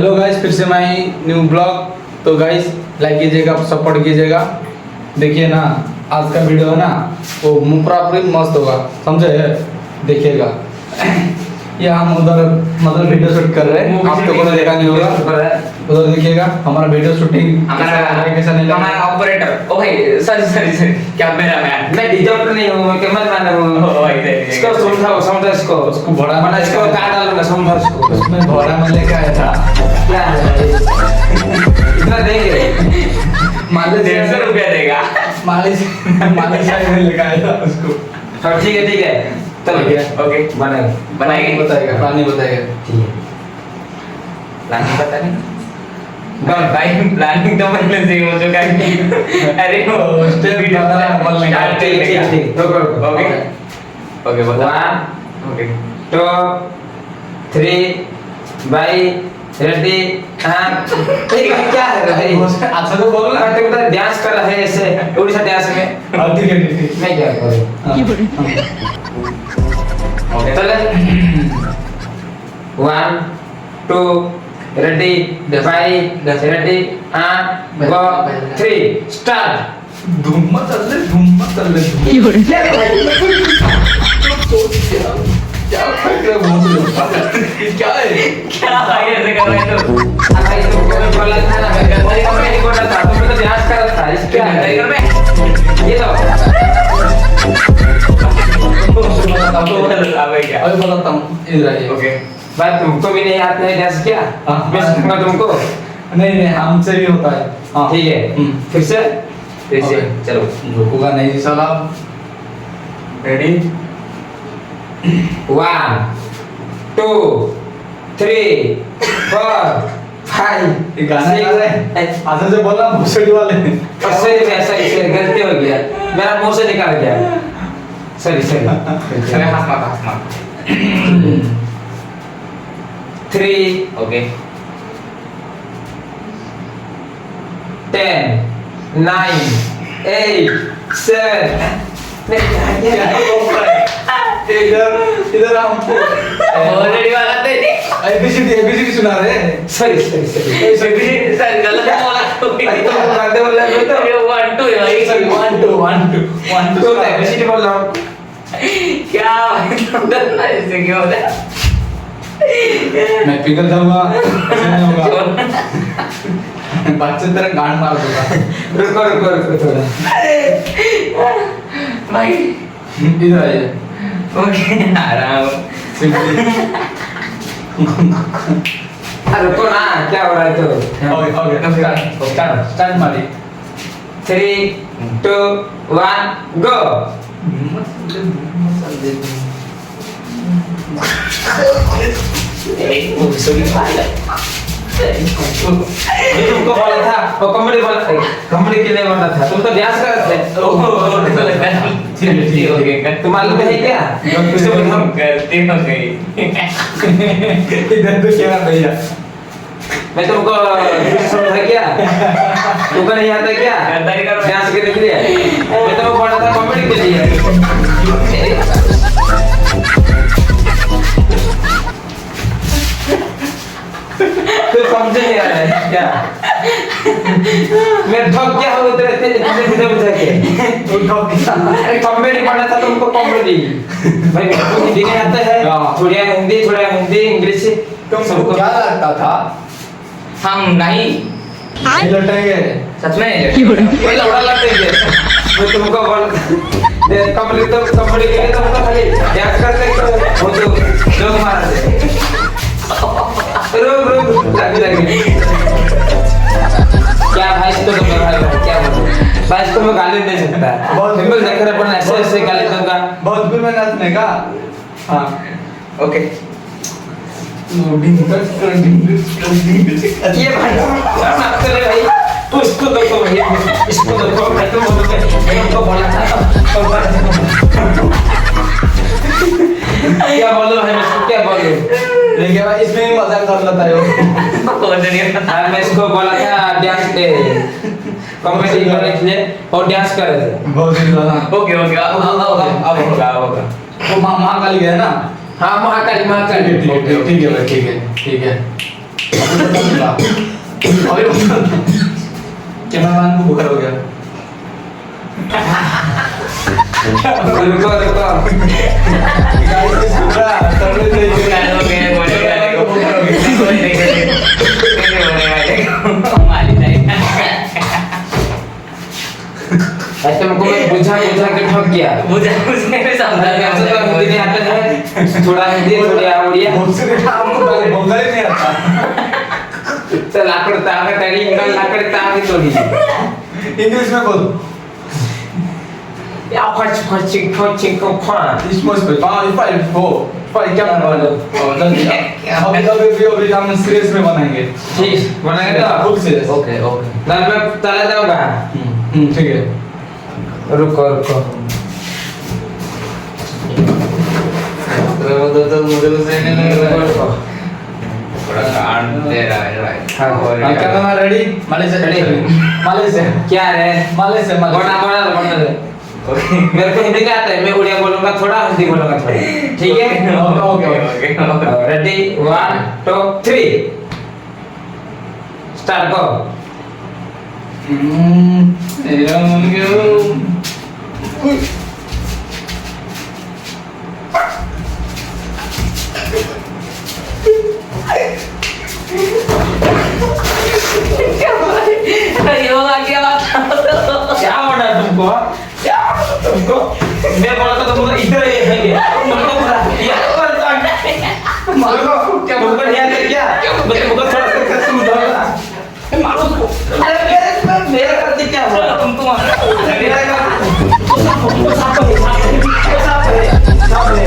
Hello guys, फिर से मैं न्यू ब्लॉग। तो गाइस लाइक कीजिएगा, सपोर्ट कीजिएगा। देखिए ना, आज का वीडियो है ना वो पूरा मस्त होगा, समझे? देखिएगा। ये हम उधर मतलब वीडियो शूट कर रहे हैं, आप तो को देखा नहीं होगा। उधर देखिएगा हमारा वीडियो शूटिंग कैसा नहीं लगा। हमारा ऑपरेटर ओ भाई सॉरी कैमरामैन मैं डिजॉर्टर नहीं हूं, मैं कैमरामैन हूं। ओ भाई इसको समझा इसको बड़ा मैंने इसको काट डालूंगा, समझा इसको। उसमें भोरा में लेके आया था। क्या है इतना देंगे? मालिश 150 रुपया देगा। मालिश में लेके आया था उसको। हाँ ठीक है चलो ओके बनाएंगे बताएगा, प्लानिंग बताएगा। ठीक है प्लानिंग पता नहीं डॉट भाई प्लानिंग तो पहले से ही हो चुका है। अरे वो स्टेप बता बोलने का। ठीक ओके ओके बता 1 2 3 बाय रेडी ठीक है। क्या है भाई अच्छा तो बोलो ना। तो बता डांस कर रहा है ऐसे उड़ीसा डांस में। हाँ ठीक है। मैं क्या करूं ओके चले 1 2 रेडी बाय रेडी 1 2 3 स्टार्ट। धूम मत चल ले। क्या कर रहे हो? क्या है? क्या भाई ऐसे कर रहे हो? भाई तुमको बोला था ना, मैं नहीं बोला था, तुमने तो डांस कर रहा था। इसके अंदर में ये लो अभी बताता हूँ, इधर आइए। ओके भाई तुमको भी नहीं आता है डांस क्या? मैं सिखाऊंगा तुमको। नहीं हमसे भी होता है। हाँ ठीक है फिर से चलो। रुकूंगा नहीं साला। रेडी 1 2 3 4 5 ये गाना गा रहे हैं। आधा से बोलना भोसड़ी वाले। ऐसा गलती हो गया, मेरा मुंह से निकल गया। सॉरी अरे हंस मत 3 ओके 10 9 8 7 इधर हमको ऑलरेडी वाला थे एबीसीडी सुना रहे हैं। सॉरी सर गलत बोला तो गलत बोला तो ये 1 2 है भाई। सॉरी 1 2 तो एबीसीडी बोल रहा हूं क्या भाई तुम ना ऐसे क्यों होता है? मैं पिघल जाऊंगा, ऐसे नहीं होगा। बच्चे तेरा गांड मार दूंगा। रुको थोड़ा भाई इधर आइए। ओके आराम रुको ना, क्या हो रहा है? तो ओके स्टार्ट मारी। 3 2 1 गो। तुमको बोला था वो कॉमेडी के लिए बोला था, तुम तो डांस कर रहे थे। ठीक है तुम मालूम है क्या? उससे बताओ गलती हो गई। इधर तो क्या भैया, मैं तुमको समझा क्या? तुमको नहीं आता क्या डांस करने के लिए? मैं तो बोला था कॉमेडी के लिए। तो समझे नहीं आ रहा है क्या? मैं ठग क्या हो तेरे इतने बुझा के कॉमेडी पढ़ना था तुमको कॉमेडी। भाई तुमको हिंदी नहीं आता है? थोड़ा हिंदी इंग्लिश तुमको क्या लगता था हम नहीं लटेंगे? सच में कोई लौड़ा लटेंगे। मैं तुमको बोल कॉमेडी के लिए तो खाली डांस करते हो तो लोग मारते रुक लगे क्या भाई तो क्या बोलूं भाई, इसको मैं गाली दे सकता है। बहुत सिंपल देख रहे अपन ऐसे गाली दूंगा। भोजपुर में नाचने का। हाँ ओके ये भाई मत करे भाई, तू इसको देखो भैया, इसको देखो भाई। तुम बोलो मैं तुमको बोला था क्या बोलो भाई, मैं क्या बोलूं? लेकिन भाई इसमें भी मजाक कर लेता है वो। मैं इसको बोला था डांस पे कॉमेडी करने के लिए और डांस कर रहे थे। बहुत ही ज्यादा। ओके अब होगा वो महाकाली है ना? हाँ महाकाली ठीक है भाई, ठीक है। कैमरामैन को बुखार हो गया। रुको रुको तुमको मैं बुझा बुझा के ठग गया मुझे उसने भी समझा मैं तो हिंदी नहीं आता है थोड़ा हिंदी थोड़ा उड़िया बंगाली नहीं आता। चल लाकड़ तावे तेरी इंग्लिश लाकड़ तावे थोड़ी इंग्लिश में बोल। या खच खच खच खच इस मौज पे फाइव क्या बोलो। जल्दी अभी हम सीरियस में बनाएंगे। ठीक बनाएंगे तो फुल सीरियस। ओके ओके लाल मैं चला जाऊंगा ठीक है। रुको रुको तो मुझे उसे नहीं लग रहा है रुको थोड़ा कांड दे रहा है हाँ camera ready. Malaysia Ready? Malaysia क्या रे मलेशिया बना बना बना दे मेरे को हिंदी नहीं आता है मैं उड़िया बोलूंगा थोड़ा हिंदी बोलूंगा थोड़ा ठीक है ओके रेडी 1 2 3 स्टार्ट गो ये वाला क्या बात क्या बना तुमको क्या बना तुमको मैं बोला था तुमको इधर ही है तुमको पूरा यार मारो क्या मुझको याद है क्या मैं तुमको थोड़ा सा कसम दूंगा मारो उसको अरे मेरा करते क्या हुआ तुमको मेरा कर साफ है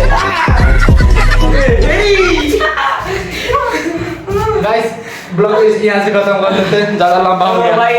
गाइस ब्लॉग यहाँ से खत्म कर देते हैं, ज्यादा लंबा हो गया। भाई